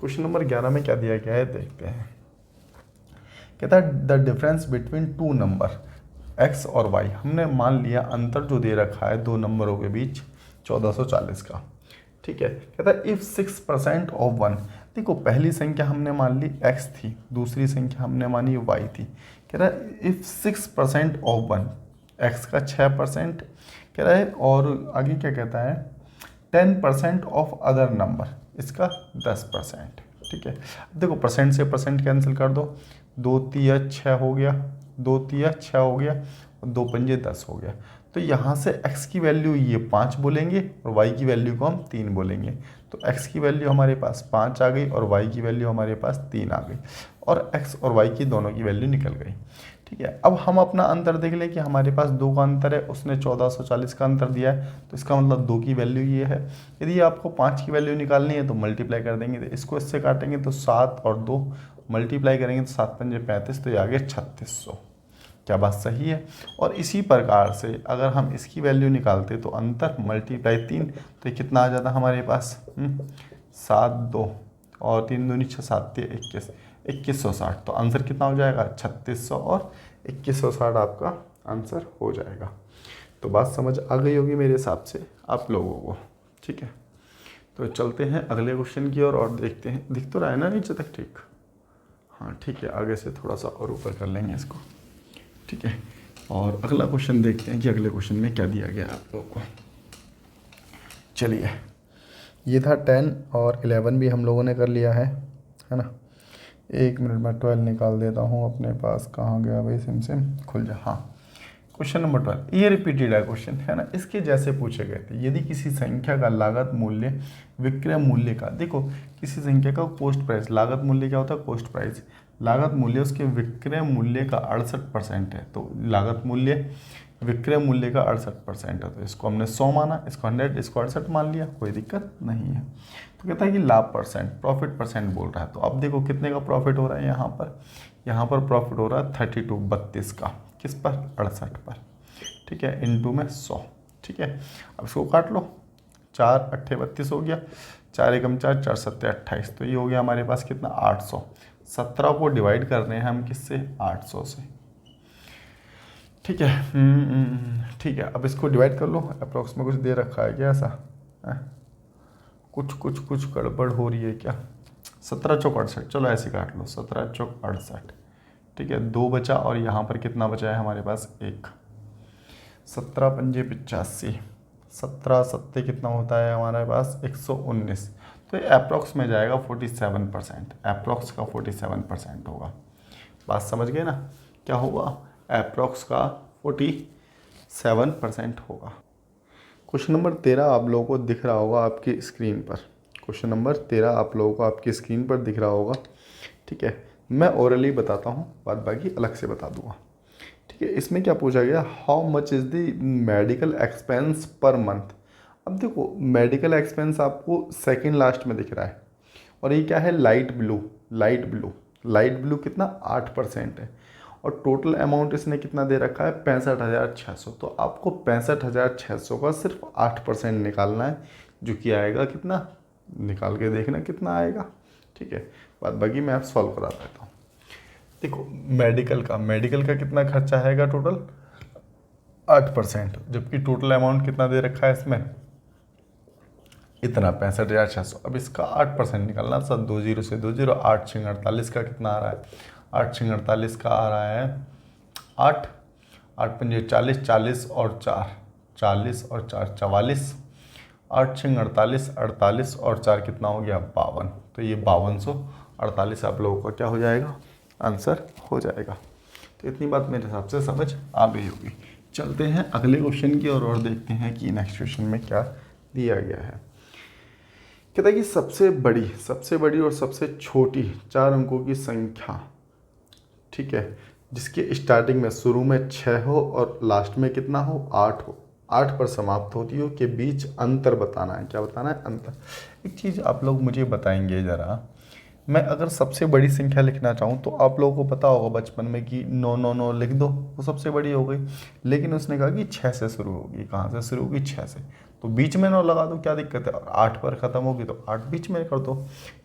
Question number 11 में क्या दिया गया है देखते हैं। कहता है the difference between two number x और y। हमने मान लिया अंतर जो दे रखा है दो नंबरों के बीच 1440 का। ठीक है, कहता है इफ 6% ऑफ वन। देखो पहली संख्या हमने मान ली x थी, दूसरी संख्या हमने मानी y थी। कह रहा है इफ 6% ऑफ वन, x का 6% कह रहा है, और आगे क्या कहता है 10% ऑफ अदर नंबर, इसका 10%। ठीक है, अब देखो परसेंट से परसेंट कैंसिल कर दो, 2 तिया 6 हो गया, 2 तिया 6 हो गया और 2 पंजे 10 हो गया। तो यहाँ से x की वैल्यू ये 5 बोलेंगे और y की वैल्यू को हम 3 बोलेंगे। तो x की वैल्यू हमारे पास 5 आ गई और y की वैल्यू हमारे पास 3 आ गई, और x और y की दोनों की वैल्यू निकल गई। ठीक है, अब हम अपना अंतर देख लें कि हमारे पास 2 का अंतर है, उसने 1440 का अंतर दिया है, तो इसका मतलब 2 की वैल्यू ये है। यदि आपको 5 की वैल्यू निकालनी है तो मल्टीप्लाई कर देंगे, तो इसको इससे काटेंगे तो 7 और 2 मल्टीप्लाई करेंगे तो 7 पंजे 35, तो ये आ गया 3600। क्या बात सही है? और इसी प्रकार से अगर हम इसकी वैल्यू निकालते तो अंतर मल्टीप्लाई 3, तो ये कितना आ जाता हमारे पास 7 2 और 3 दूनी 6 7 21, 2160। तो आंसर कितना हो जाएगा 3600 और 2160 आपका आंसर हो जाएगा। तो बात समझ आ गई होगी मेरे हिसाब से आप लोगों को। ठीक है, तो चलते हैं अगले क्वेश्चन की ओर और देखते हैं। दिख तो रहा है ना नीचे तक? ठीक, हाँ ठीक है, आगे से थोड़ा सा और ऊपर कर लेंगे इसको। ठीक है, और अगला क्वेश्चन देखते हैं कि अगले क्वेश्चन में क्या दिया गया आप लोगों को। चलिए, ये था 10 और 11 भी हम लोगों ने कर लिया है ना। 1 मिनट में 12 निकाल देता हूँ अपने पास। कहाँ गया भाई? सिम खुल जा। हाँ, क्वेश्चन नंबर 12 ये रिपीटेड है क्वेश्चन है ना। इसके जैसे पूछे गए थे, यदि किसी संख्या का लागत मूल्य विक्रय मूल्य का, देखो किसी संख्या का कॉस्ट प्राइस, लागत मूल्य क्या होता है? Cost price. लागत मूल्य उसके विक्रय मूल्य का 68% है, तो लागत मूल्य विक्रय मूल्य का 68% है, तो इसको हमने 100 माना, इसको 100, इसको 68 मान लिया, कोई दिक्कत नहीं है। तो कहता है कि लाभ परसेंट, प्रॉफिट परसेंट बोल रहा है। तो अब देखो कितने का प्रॉफिट हो रहा है यहाँ पर प्रॉफिट हो रहा है 32 का, किस पर? 68 पर। ठीक है, इनटू में 100। ठीक है, अब इसको काट लो, 4 8 32 हो गया, 4 एकम 4, 4 7 28, तो ये हो गया हमारे पास कितना 800। 17 को डिवाइड कर रहे हैं हम किससे? 800 से। ठीक है, ठीक है, अब इसको डिवाइड कर लो। अप्रॉक्स में कुछ दे रखा है क्या ऐसा? कुछ गड़बड़ हो रही है क्या? 17 चौक 68, चलो ऐसे काट लो, 17 चौक 68। ठीक है, 2 बचा और यहाँ पर कितना बचा है हमारे पास? 1। 17 पंजे 85, 17 सत्ते कितना होता है हमारे पास? 119। तो ये अप्रॉक्स में जाएगा 47%, अप्रॉक्स का 47% होगा। बात समझ गए ना? क्या होगा? अप्रॉक्स का 47% होगा। क्वेश्चन नंबर 13 आप लोगों को दिख रहा होगा आपकी स्क्रीन पर। क्वेश्चन नंबर 13 आप लोगों को आपकी स्क्रीन पर दिख रहा होगा। ठीक है, मैं ओरली बताता हूँ, बाद बाकी अलग से बता दूंगा। ठीक है, इसमें क्या पूछा गया? How much is the medical expense per month. अब देखो मेडिकल एक्सपेंस आपको सेकंड लास्ट में दिख रहा है, और ये क्या है? लाइट ब्लू कितना? 8% है, और टोटल अमाउंट इसने कितना दे रखा है? 65,600। तो आपको 65,600 का सिर्फ 8% निकालना है, जो कि आएगा कितना? निकाल के देखना कितना आएगा। ठीक है, बाद बाकी मैं आप सॉल्व करा देता हूँ। देखो मेडिकल का कितना खर्चा आएगा? टोटल 8%, जबकि टोटल अमाउंट कितना दे रखा है इसमें? इतना 65,600। अब इसका 8% निकालना, सब 2 0 से 2 0, 8 6 48 का कितना आ रहा है? 8 6 48 का आ रहा है 8 8 पंजे 40, 40 और 4 40 और 4 44, 8 6 48, 48 और 4 कितना हो गया? 52। तो ये 5248 आप लोगों का क्या हो जाएगा? आंसर हो जाएगा। तो इतनी बात मेरे हिसाब से समझ आ गई होगी। चलते हैं अगले क्वेश्चन की और देखते हैं कि नेक्स्ट क्वेश्चन में क्या दिया गया है। कहता है कि सबसे बड़ी और सबसे छोटी 4 अंकों की संख्या, ठीक है, जिसके स्टार्टिंग में शुरू में 6 हो और लास्ट में कितना हो? 8 हो, 8 पर समाप्त होती हो, के बीच अंतर बताना है। क्या बताना है? अंतर। एक चीज़ आप लोग मुझे बताएंगे ज़रा, मैं अगर सबसे बड़ी संख्या लिखना चाहूँ तो आप लोगों को पता होगा बचपन में कि 9 9 9 लिख दो, वो सबसे बड़ी हो गई। लेकिन उसने कहा कि 6 से शुरू होगी। कहाँ से शुरू होगी? 6 से। तो बीच में 9 लगा दो, क्या दिक्कत है? और 8 पर ख़त्म होगी तो 8 बीच में कर दो।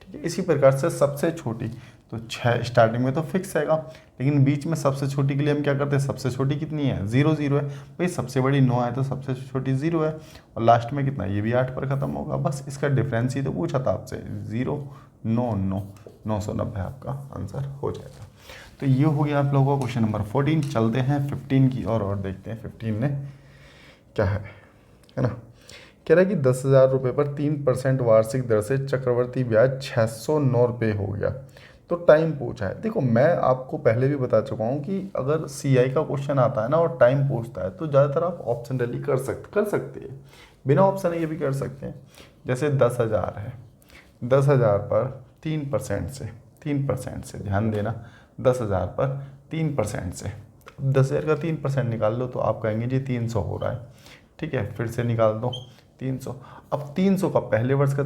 ठीक है। इसी प्रकार से सबसे छोटी तो 6 स्टार्टिंग में तो फिक्स हैगा, लेकिन बीच में सबसे छोटी के लिए हम क्या करते हैं, सबसे छोटी कितनी है 0 0 है भाई, सबसे बड़ी 9 है तो सबसे छोटी 0 है, और लास्ट में कितना, ये भी 8 पर ख़त्म होगा। बस इसका डिफरेंस ही तो पूछा था आपसे, 0 9 9 990 आपका आंसर हो जाएगा। तो ये हो गया आप लोगों का क्वेश्चन नंबर 14। चलते हैं 15 की और देखते हैं 15 में क्या है ना। कह रहा है कि 10,000 रुपये पर 3% वार्षिक दर से चक्रवर्ती ब्याज 609 रुपये हो गया, तो टाइम पूछा है। देखो मैं आपको पहले भी बता चुका हूँ कि अगर सीआई का क्वेश्चन आता है ना और टाइम पूछता है तो ज़्यादातर आप ऑप्शन डेली कर सकते हैं, बिना ऑप्शन ये भी कर सकते हैं। जैसे 10,000 है, 10,000 पर 3% से ध्यान देना, 10,000 पर 3% से 10,000 का 3% निकाल लो तो आप कहेंगे जी 300 हो रहा है, ठीक है। फिर से निकाल दो 300। अब 300 का पहले वर्ष का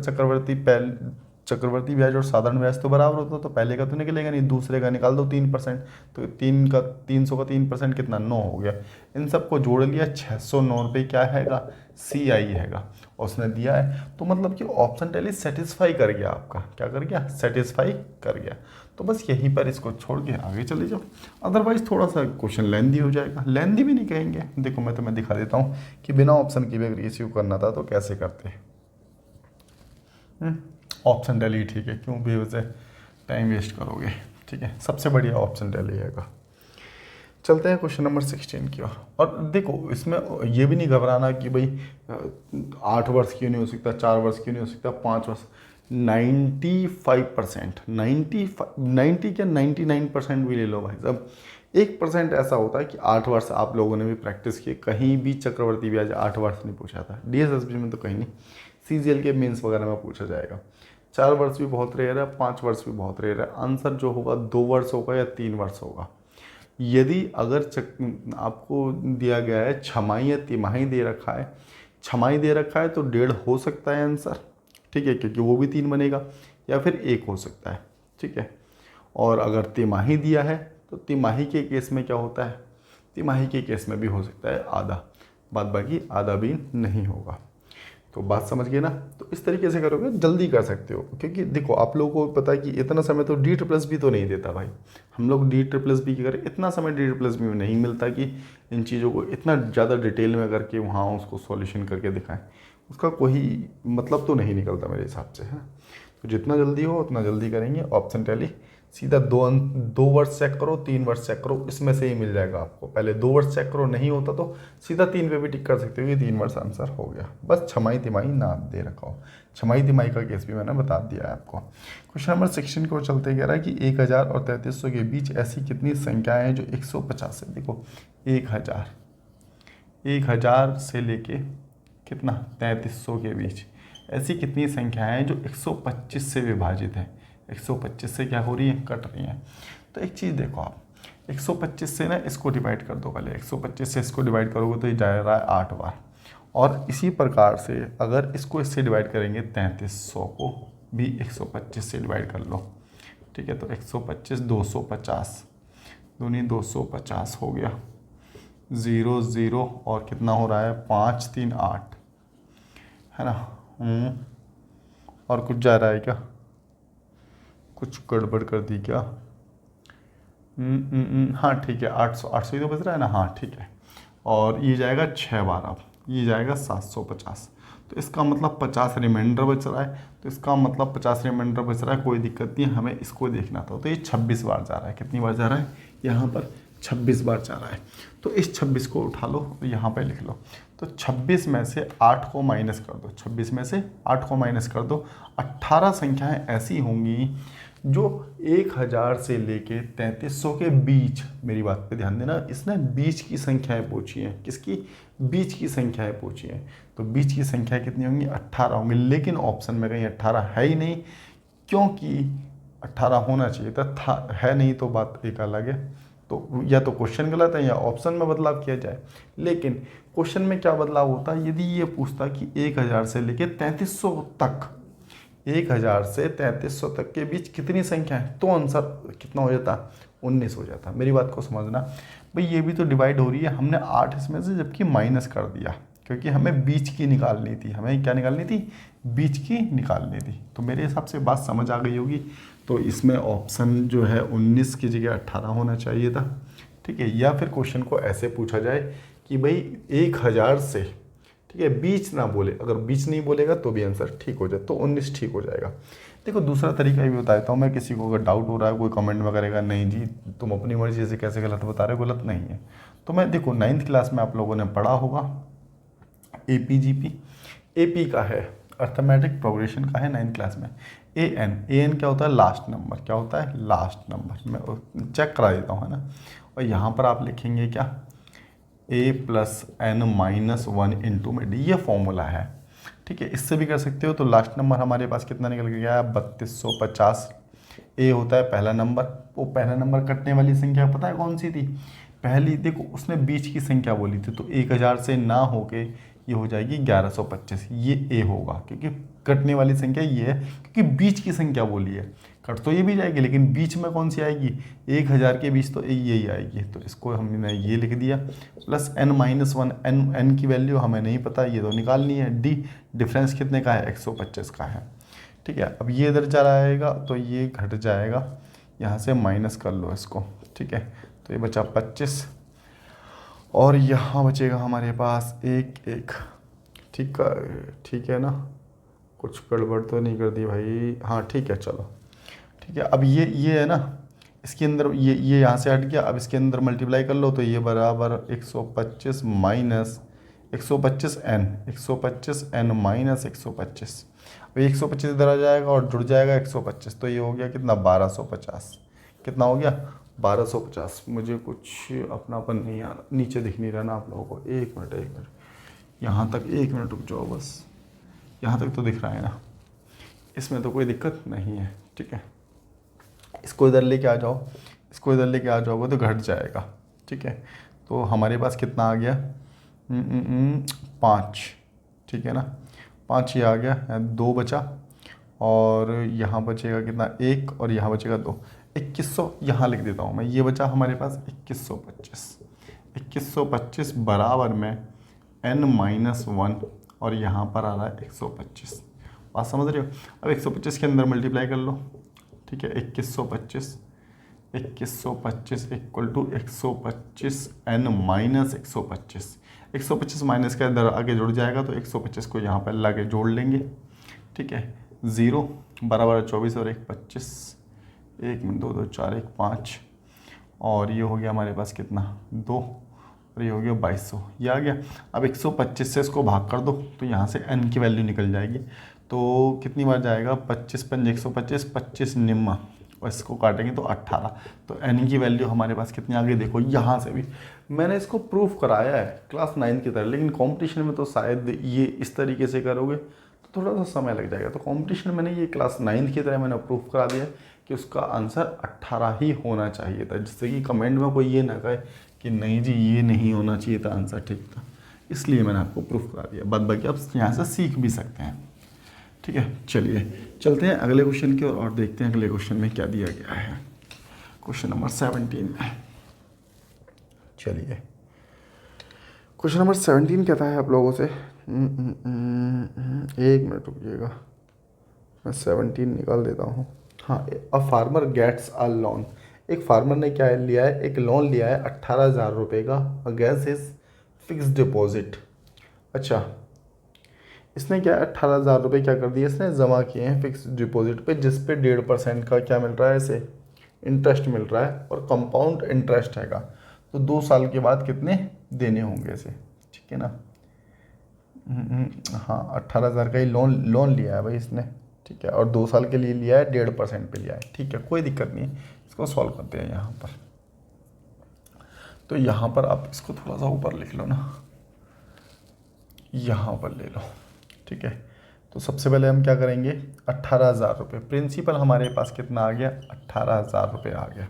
चक्रवर्ती ब्याज और साधारण ब्याज तो बराबर होता, तो पहले का तो निकलेगा नहीं, दूसरे का निकाल दो 3%, तो 300 का 3% कितना 9 हो गया। इन सबको जोड़ लिया, 609 रुपये क्या हैगा, CI हैगा, उसने दिया है। तो मतलब कि ऑप्शन डेली सेटिस्फाई कर गया आपका, क्या कर गया, सेटिस्फाई कर गया। तो बस यहीं पर इसको छोड़ के आगे चले जाओ, अदरवाइज थोड़ा सा क्वेश्चन लेंदी हो जाएगा। लेंदी भी नहीं कहेंगे, देखो मैं तुम्हें दिखा देता हूँ कि बिना ऑप्शन के भी अगर रिसीव करना था तो कैसे करते हैं। ऑप्शन डेली ठीक है, क्यों भी वजह टाइम वेस्ट करोगे, ठीक है। सबसे बढ़िया ऑप्शन डेली हैगा। चलते हैं क्वेश्चन नंबर 16 की ओर। और देखो इसमें ये भी नहीं घबराना कि भाई 8 वर्ष क्यों नहीं हो सकता, 4 वर्ष क्यों नहीं हो सकता, 5 वर्ष। 95% 90 क्या 99% भी ले लो भाई साहब, 1% ऐसा होता है कि 8 वर्ष आप लोगों ने भी प्रैक्टिस किए, कहीं भी चक्रवर्ती ब्याज 8 वर्ष नहीं पूछा था, DSSB में तो कहीं नहीं, CGL के मेंस वगैरह में पूछा जाएगा। 4 वर्ष भी बहुत रेयर है, 5 वर्ष भी बहुत रेयर है। आंसर जो होगा 2 वर्ष होगा या 3 वर्ष होगा। यदि अगर आपको दिया गया है छमाही या तिमाही दे रखा है, छमाही दे रखा है तो 1.5 हो सकता है आंसर, ठीक है, क्योंकि वो भी 3 बनेगा, या फिर 1 हो सकता है, ठीक है। और अगर तिमाही दिया है तो तिमाही के केस में क्या होता है, तिमाही के केस में भी हो सकता है आधा, बाद बाकी आधा भी नहीं होगा। तो बात समझ गए ना। तो इस तरीके से करोगे जल्दी कर सकते हो, क्योंकि देखो आप लोगों को पता है कि इतना समय तो DSSB तो नहीं देता भाई। हम लोग DSSB की करें, इतना समय DSSB में नहीं मिलता कि इन चीज़ों को इतना ज़्यादा डिटेल में करके वहाँ उसको सॉल्यूशन करके दिखाएं, उसका कोई मतलब तो नहीं निकलता मेरे हिसाब से, है। तो जितना जल्दी हो उतना जल्दी करेंगे। ऑप्शन टैली सीधा 2 वर्ष चेक करो, 3 वर्ष चेक करो, इसमें से ही मिल जाएगा आपको। पहले 2 वर्ष चेक करो, नहीं होता तो सीधा 3 पे भी टिक कर सकते हो कि 3 वर्ष आंसर हो गया। बस छमाही तिमाही ना दे रखा हो, छमाही तिमाही का केस भी मैंने बता दिया है आपको। क्वेश्चन नंबर 16 को चलते कह रहा है कि 1000 और 3300 के बीच ऐसी कितनी संख्याएं हैं जो 150 है। देखो 1000 से लेके कितना 3300 के बीच ऐसी कितनी संख्याएं हैं जो 125 से विभाजित है। 125 से क्या हो रही है, कट रही हैं। तो एक चीज़ देखो आप, 125 से ना इसको डिवाइड कर दो पहले, 125 से इसको डिवाइड करोगे तो ये जा रहा है 8 बार। और इसी प्रकार से अगर इसको इससे डिवाइड करेंगे 3300 को भी 125 से डिवाइड कर लो, ठीक है। तो 125 250 दूनी 250 हो गया, 0 0 और कितना हो रहा है 5 3 8, है ना। और कुछ जा रहा है क्या, कुछ गड़बड़ कर दी क्या। हाँ ठीक है, 800 ही तो बच रहा है ना, हाँ ठीक है। और ये जाएगा 6 बार, अब ये जाएगा 750। तो इसका मतलब 50 रिमाइंडर बच रहा है, तो इसका मतलब 50 रिमाइंडर बच रहा है, कोई दिक्कत नहीं है, हमें इसको देखना था। तो ये 26 बार जा रहा है, कितनी बार जा रहा है, यहाँ पर 26 बार जा रहा है। तो इस 26 को उठा लो, तो यहाँ पे लिख लो। तो 26 में से 8 को माइनस कर दो, 26 में से 8 को माइनस कर दो। 18 संख्याएं ऐसी होंगी जो 1000 से लेके 3300 के बीच, मेरी बात पे ध्यान देना, इसने बीच की संख्याएं पूछी हैं। किसकी, बीच की संख्याएं पूछी हैं। तो बीच की संख्या कितनी होंगी, 18 होंगी। लेकिन ऑप्शन में कहीं 18 है ही नहीं, क्योंकि 18 होना चाहिए था, है नहीं, तो बात एक अलग है। तो या तो क्वेश्चन गलत है या ऑप्शन में बदलाव किया जाए। लेकिन क्वेश्चन में क्या बदलाव होता है, यदि ये पूछता कि 1000 से लेके 3300 तक, 1000 से 3300 तक के बीच कितनी संख्या है, तो आंसर कितना हो जाता, 19 हो जाता। मेरी बात को समझना भाई, ये भी तो डिवाइड हो रही है, हमने 8 इसमें से जबकि माइनस कर दिया, क्योंकि हमें बीच की निकालनी थी। हमें क्या निकालनी थी, बीच की निकालनी थी। तो मेरे हिसाब से बात समझ आ गई होगी। तो इसमें ऑप्शन जो है 19 की जगह 18 होना चाहिए था, ठीक है। या फिर क्वेश्चन को ऐसे पूछा जाए कि भाई 1000 से, ठीक है, बीच ना बोले, अगर बीच नहीं बोलेगा तो भी आंसर ठीक हो जाए, तो 19 ठीक हो जाएगा। देखो दूसरा तरीका भी बताता हूँ मैं, किसी को अगर डाउट हो रहा है कोई कमेंट में करेगा नहीं जी तुम अपनी मर्जी से कैसे गलत बता रहे हो, गलत नहीं है। तो मैं देखो 9th क्लास में आप लोगों ने पढ़ा होगा APGP, AP का है अर्थमेटिक प्रोग्रेशन का है 9th क्लास में। AN क्या होता है, लास्ट नंबर, क्या होता है, लास्ट नंबर। मैं चेक करा देता हूँ, है ना। और यहाँ पर आप लिखेंगे क्या, A+N-1 इंटू में D, ये फॉर्मूला है, ठीक है। इससे भी कर सकते हो। तो लास्ट नंबर हमारे पास कितना निकल के गया है, 3250। A होता है पहला नंबर, वो पहला नंबर कटने वाली संख्या पता है कौन सी थी, पहली, देखो उसने बीच की संख्या बोली थी, तो 1000 से ना होके ये हो जाएगी 1125, ये A होगा, क्योंकि कटने वाली संख्या ये है, क्योंकि बीच की संख्या बोली है। कट तो ये भी जाएगी, लेकिन बीच में कौन सी आएगी, 1000 के बीच तो यही आएगी, तो इसको हमने ये लिख दिया। प्लस N-1, N की वैल्यू हमें नहीं पता, ये तो निकालनी है। D डिफरेंस कितने का है, 125 का है, ठीक है। अब ये इधर चला आएगा तो ये घट जाएगा, यहाँ से माइनस कर लो इसको, ठीक है। तो ये बचा 25 और यहाँ बचेगा हमारे पास 1, ठीक है ना, कुछ गड़बड़ तो नहीं कर दी भाई, हाँ ठीक है, चलो ठीक है। अब ये है ना, इसके अंदर ये यहाँ से हट गया, अब इसके अंदर मल्टीप्लाई कर लो, तो ये बराबर 125 माइनस 125n, 125n माइनस 125। अब 125 इधर आ जाएगा और जुड़ जाएगा 125, तो ये हो गया कितना, 1250। कितना हो गया, 1250। मुझे कुछ अपनापन नहीं आ रहा, नीचे दिख नहीं रहा ना आप लोगों को, एक मिनट यहाँ तक, एक मिनट रुक जाओ बस, यहाँ तक तो दिख रहा है ना, इसमें तो कोई दिक्कत नहीं है, ठीक है। इसको इधर लेके आ जाओ, इसको इधर लेके आ जाओगे तो घट जाएगा, ठीक है। तो हमारे पास कितना आ गया, 5, ठीक है ना, 5 ये आ गया, 2 बचा, और यहाँ बचेगा कितना, 1, और यहाँ बचेगा 2, 2100 यहाँ लिख देता हूँ मैं। ये बचा हमारे पास 2125 बराबर में N-1 और यहाँ पर आ रहा है 125। बात समझ रहे हो। अब 125 के अंदर मल्टीप्लाई कर लो, ठीक है। 2125 इक्वल टू 125 N-125, 125 माइनस का इधर आगे जुड़ जाएगा, तो 125 को यहाँ पर लाके जोड़ लेंगे, ठीक है। 0 बराबर 24 और 1 25, 1 में 2 2 4 1 5, और ये हो गया हमारे पास कितना, 2, और ये हो गया 2200, ये आ गया। अब 125 से इसको भाग कर दो, तो यहाँ से n की वैल्यू निकल जाएगी, तो कितनी बार जाएगा, 25 पंज 125, 25 निम्मा, और इसको काटेंगे तो 18, तो n की वैल्यू हमारे पास कितनी आ गई, देखो यहाँ से भी मैंने इसको प्रूफ कराया है क्लास 9 की तरह, लेकिन कंपटीशन में तो शायद ये इस तरीके से करोगे तो थोड़ा सा समय लग जाएगा। तो कंपटीशन मैंने ये क्लास 9 की तरह मैंने प्रूफ करा दिया कि उसका आंसर 18 ही होना चाहिए था, जिससे कि कमेंट में कोई ये ना कहे कि नहीं जी ये नहीं होना चाहिए था, आंसर ठीक था। इसलिए मैंने आपको प्रूफ करा दिया, बाद बाकी आप यहाँ से सीख भी सकते हैं, ठीक है। चलिए चलते हैं अगले क्वेश्चन की ओर और देखते हैं अगले क्वेश्चन में क्या दिया गया है। क्वेश्चन नंबर 17 में, चलिए क्वेश्चन नंबर 17 कहता है आप लोगों से, एक मिनट रुकिएगा, मैं 17 निकाल देता हूँ। हाँ, a farmer gets a loan, एक फार्मर ने क्या लिया है, एक लोन लिया है 18,000 रुपये का अगेंस्ट हिज फिक्स डिपॉजिट। अच्छा, इसने क्या 18,000 रुपये क्या कर दिए, इसने जमा किए हैं फिक्स डिपॉजिट पे, जिस पे 1.5% का क्या मिल रहा है, इसे इंटरेस्ट मिल रहा है, और कंपाउंड इंटरेस्ट हैगा। तो 2 साल के बाद कितने देने होंगे इसे, ठीक है ना। हाँ, 18,000 का ही लोन लिया है भाई इसने, ठीक है, और 2 साल के लिए लिया है, 1.5% पे लिया है, ठीक है, कोई दिक्कत नहीं है। इसको सॉल्व करते हैं यहाँ पर। तो यहाँ पर आप इसको थोड़ा सा ऊपर लिख लो ना, यहाँ पर ले लो, ठीक है। तो सबसे पहले हम क्या करेंगे, 18,000 रुपये प्रिंसिपल हमारे पास कितना आ गया, 18,000 रुपये आ गया।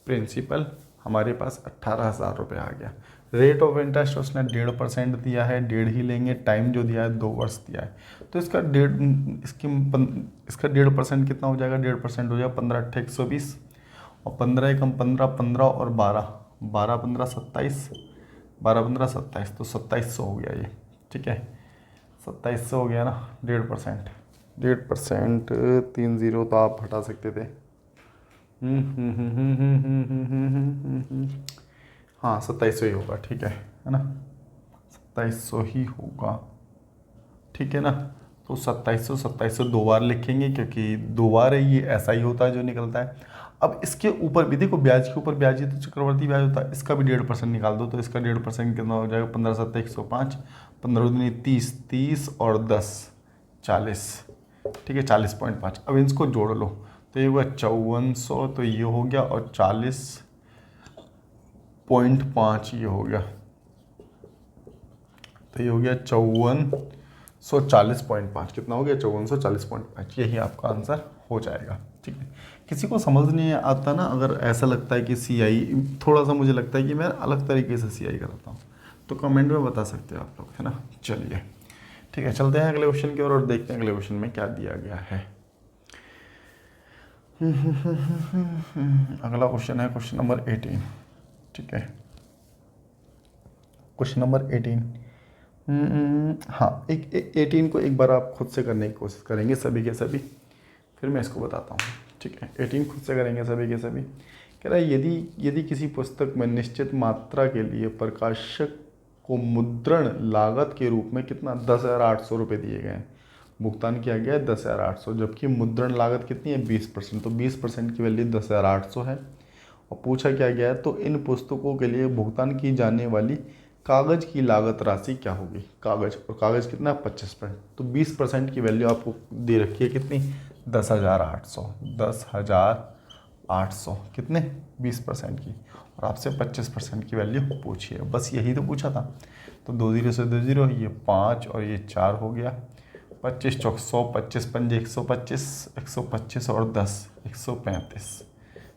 प्रिंसिपल हमारे पास 18,000 रुपये आ गया। रेट ऑफ इंटरेस्ट उसने 1.5% दिया है, 1.5 ही लेंगे। टाइम जो दिया है 2 वर्ष दिया है, तो इसका 1.5% कितना हो जाएगा, 1.5% हो जाएगा 15 × 120, और 15 एकम 15, 15 और 12, 12 15 27, 12 15 27, तो 2700 हो गया ये, ठीक है। 2700 हो गया ना, 1.5%। 1.5% 30 तो आप हटा सकते थे। हाँ 2700 ही होगा, ठीक है ना, 2700 ही होगा, ठीक है ना। तो 2700 दो बार लिखेंगे क्योंकि दो बार है, ये ऐसा ही होता है जो निकलता है। अब इसके ऊपर भी देखो, ब्याज के ऊपर ब्याज ही तो चक्रवर्ती ब्याज होता है, इसका भी 1.5% निकाल दो, तो इसका 1.5% कितना हो जाएगा, 15 7 105, 15 दूनी 30, 30 और 10 40, ठीक है 40.5। अब इसको जोड़ लो तो ये हुआ 5400, तो ये हो गया, और 40.5 ये हो गया, तो ये हो गया 5440.5। कितना हो गया, 5440.5। यही आपका आंसर हो जाएगा, ठीक है। किसी को समझ नहीं आता ना, अगर ऐसा लगता है कि CI, थोड़ा सा मुझे लगता है कि मैं अलग तरीके से CI कराता हूँ, तो कमेंट में बता सकते हो आप लोग, है ना। चलिए ठीक है, चलते हैं अगले क्वेश्चन की ओर और देखते हैं अगले क्वेश्चन में क्या दिया गया है। अगला क्वेश्चन है क्वेश्चन नंबर 18, ठीक है। क्वेश्चन नंबर 18, हाँ, एक 18 को एक बार आप खुद से करने की कोशिश करेंगे सभी के सभी, फिर मैं इसको बताता हूँ, ठीक है। 18 खुद से करेंगे सभी के सभी। कह रहा है यदि किसी पुस्तक में निश्चित मात्रा के लिए प्रकाशक को मुद्रण लागत के रूप में कितना 10,800 रुपये दिए गए हैं, भुगतान किया गया है 10,800, जबकि मुद्रण लागत कितनी है 20%, तो 20% की वैल्यू 10,800 है। और पूछा क्या गया है, तो इन पुस्तकों के लिए भुगतान की जाने वाली कागज़ की लागत राशि क्या होगी। कागज़, और कागज़ कितना 25%, तो 20% की वैल्यू आपको दे रखी है कितनी 10,800, 10,800 कितने 20% की, और आपसे 25% की वैल्यू पूछी है, बस यही तो पूछा था। तो 2 0 से 2 0, ये 5 और ये 4 हो गया, 25 चौक 100, 25 पंजे 125, 125 और 10 135।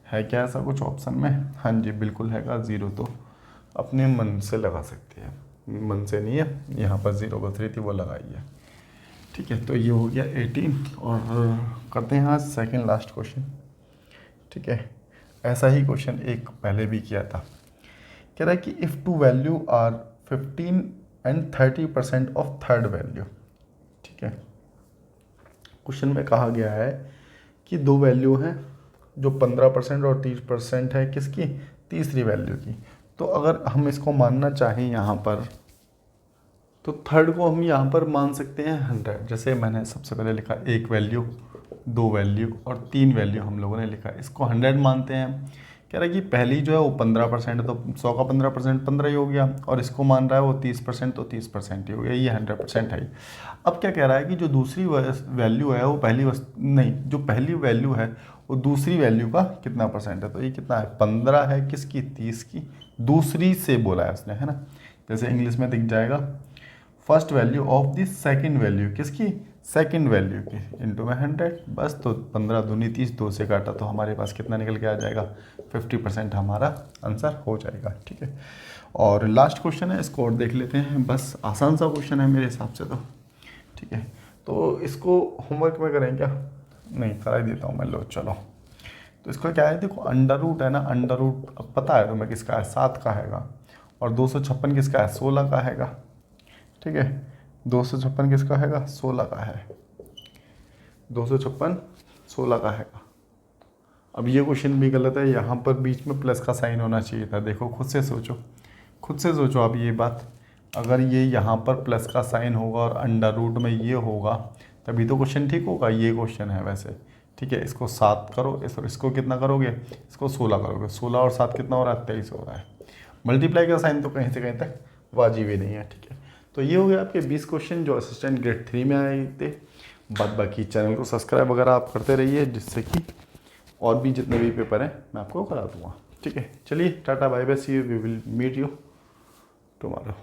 है क्या ऐसा कुछ ऑप्शन में? हाँ जी बिल्कुल हैगा। ज़ीरो तो अपने मन से लगा सकते हैं, मन से नहीं है, यहाँ पर ज़ीरो बच रही थी वो लगाइए, ठीक है। तो ये हो गया 18, और करते हैं आज सेकंड लास्ट क्वेश्चन, ठीक है। ऐसा ही क्वेश्चन एक पहले भी किया था। कह रहा है कि if two value are 15 and 30% of third value, ठीक है। क्वेश्चन में कहा गया है कि दो वैल्यू हैं जो 15% और 30% है किसकी, तीसरी वैल्यू की। तो अगर हम इसको मानना चाहें यहाँ पर, तो थर्ड को हम यहाँ पर मान सकते हैं 100। जैसे मैंने सबसे पहले लिखा एक वैल्यू, दो वैल्यू और तीन वैल्यू हम लोगों ने लिखा, इसको 100 मानते हैं। कह रहा है कि पहली जो है वो 15% है, तो 100 का 15% 15 ही हो गया, और इसको मान रहा है वो 30%, तो 30% ही हो गया, ये 100% है। अब क्या कह रहा है कि जो दूसरी वैल्यू है वो पहली नहीं, जो पहली वैल्यू है वो दूसरी वैल्यू का कितना परसेंट है। तो ये कितना है 15 है, किसकी 30 की, दूसरी से बोला है उसने, है ना। जैसे इंग्लिश में दिख जाएगा first value of the second value, किसकी सेकंड वैल्यू की, इनटू में 100, बस। तो 15 दूनी 30, 2 से काटा तो हमारे पास कितना निकल के आ जाएगा 50% हमारा आंसर हो जाएगा, ठीक है। और लास्ट क्वेश्चन है, इसको और देख लेते हैं, बस आसान सा क्वेश्चन है मेरे हिसाब से तो, ठीक है। तो इसको होमवर्क में करें क्या, नहीं करा ही देता हूँ मैं, लो चलो। तो इसका क्या है, देखो अंडर रूट है ना, अंडर रूट अब पता है तुम्हें किसका है, 7 का हैगा, और 256 किसका है, 16 का हैगा, ठीक है। 256 किसका हैगा, 16 का है, 256 16 का हैगा। अब ये क्वेश्चन भी गलत है, यहाँ पर बीच में प्लस का साइन होना चाहिए था। देखो खुद से सोचो, खुद से सोचो आप ये बात, अगर ये यहाँ पर प्लस का साइन होगा और अंडर रूट में ये होगा तभी तो क्वेश्चन ठीक होगा। ये क्वेश्चन है वैसे, ठीक है। इसको 7 करो, इसको कितना करोगे, इसको 16 करोगे, 16 और 7 कितना हो रहा है 23 हो रहा है। मल्टीप्लाई का साइन तो कहीं से कहीं तक वाजिब ही नहीं है, ठीक है। तो ये हो गया आपके 20 क्वेश्चन जो असिस्टेंट ग्रेड 3 में आए थे। बाद बाकी चैनल को सब्सक्राइब वगैरह आप करते रहिए, जिससे कि और भी जितने भी पेपर हैं मैं आपको करा दूँगा, ठीक है। चलिए tata bye bye, see you, we will meet you tomorrow.